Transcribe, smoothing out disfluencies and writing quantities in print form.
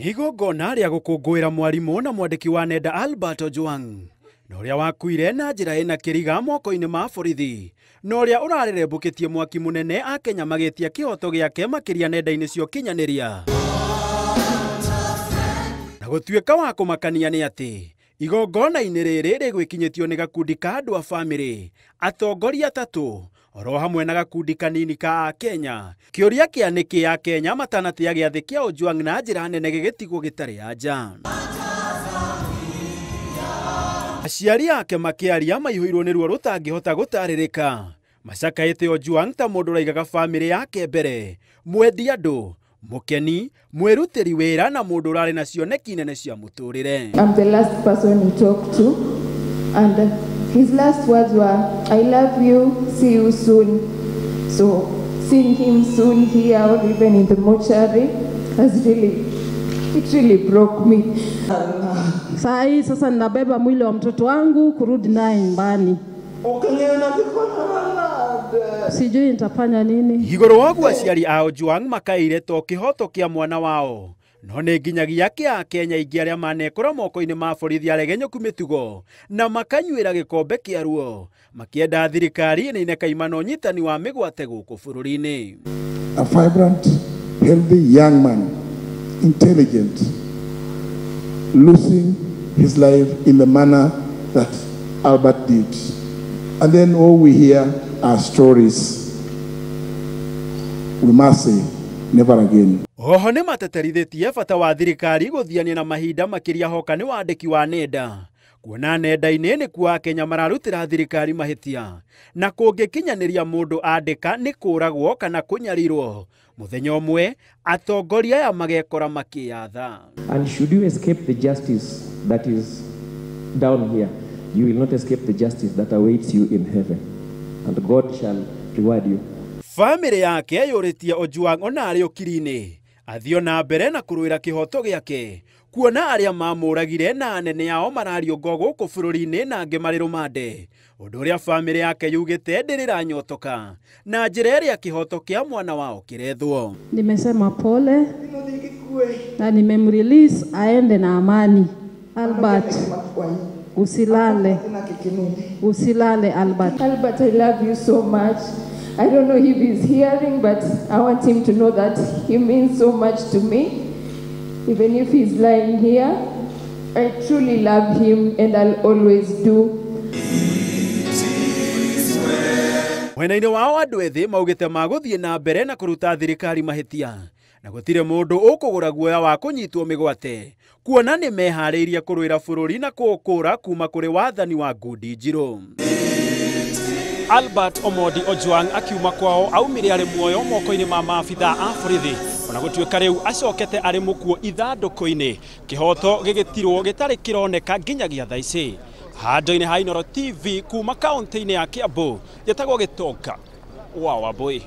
Igongona rĩa gũkũngũĩra mwarimu na mwandĩki wa nenda Albert Ojwang na ũrĩa wakuire na njĩra ĩna kĩriga moko-inĩ ma borithi na ũrĩa ũrarerembũkĩtie mwaki mũnene Akenya magĩtia kĩhoto gĩake makĩria nenda-inĩ cia ũkinyanĩria. Na gũtuĩka wa kũmakania nĩ atĩ igongona-inĩ rĩrĩ rĩgwĩkinyĩtio nĩ gakundi ka andũ a bamĩrĩ, atongoria atatũ oro hamwe na gakundi kanini ka Akenya. Kĩũria kĩa nĩkĩ Akenya matanatĩa gĩathĩ kĩa Ojwang na njĩra nene gĩgĩtigwo gĩtarĩ anja. Aciari ake makĩaria maihũirwo nĩruo rũtangĩhota gũtarĩrĩka, macakaĩte Ojwang ta mũndũ ũraigaga bamĩrĩ yake mbere, mwendi andũ, mukeni, mwĩrutĩri wĩra na mũndũ ũrarĩ na cioneki nene cia mũtũrĩre. I'm the last person he talked to, and his last words were, I love you, see you soon. So seeing him soon here or even in the mortuary it really broke me. Sai sasa ninabeba mwili wa mtoto wangu kurudi naye nyumbani. Sijui nitafanya nini. Igũrũ woguo aciari a Ojwang makaire to kĩhoto kĩa mwana wao, no nĩ nginyagia kĩa Akenya aingĩ arĩa manekora moko-inĩ ma borithi aregenyũku mĩtugo na makanyuĩra gĩkombe kĩa ruo makĩenda thirikari ĩnĩine kaimana ũnyitani wa mĩgwate gũkũ bũrũri-inĩ. A vibrant, healthy young man, intelligent, losing his life in the manner that Albert did. And then all we hear are stories. We must say, never again. Oho nĩ mateterithitie bata wa thirikari gũthiania na mahinda makĩria hoka nĩ wandĩki wa nenda. Kuona nenda-inĩ nĩ kuo Akenya mararutĩra thirikari mahĩtia, na kũngĩkinyanĩria mũndũ andĩka nĩ kũragwo kana kũnyarirwo. Mũthenya ũmwe atongoria aya magekora makĩyatha. And should you escape the justice that is down here, you will not escape the justice that awaits you in heaven, and God shall reward you. Family yake yũrĩtie Ojwang ona arĩ ũkiri-inĩ athio na mbere na kũrũĩra kĩhoto gĩake, kuona arĩa mamũragire na anene ao marariũngwo gũkũ bũrũri-inĩ na angĩ marĩ rũmande, ũndũ ũrĩa family yake yugĩte ndĩrĩranyotoka na njĩra ĩrĩa kĩhoto kĩa mwana wao kĩrethwo. Nimesema pole na nimemrelease aende na amani. Albert, usilale Albert. Albert, I love you so much. I don't know if he's hearing, but I want him to know that he means so much to me. Even if he's lying here, I truly love him and I'll always do. Mwena-inĩ wao andũ ethĩ maugĩte magũthiĩ na mbere na kũruta thirikari mahĩtia, na gũtirĩ mũndũ ũkũgũra guoya wa kũnyitwo mĩgwate, kuona nĩ meharĩirie kũrũĩra bũrũri na kũũkũra kuma kũrĩ wathani wa ngundi njirũ. Albert Omondi Ojwang akiuma kwao aumire arĩ muoyo moko-inĩ ma maabitha a borithi, ona gũtuĩka rĩu acokete arĩ mũkuo ithandũkũ-inĩ, kĩhoto gĩgĩtirwo gĩtarĩ kĩroneka nginyagia thaa ici. Handũ-inĩ ha Inooro TV kuma kaũntĩ-inĩ ya Kiambu, njĩtagwo Gĩtonga wa Wambui.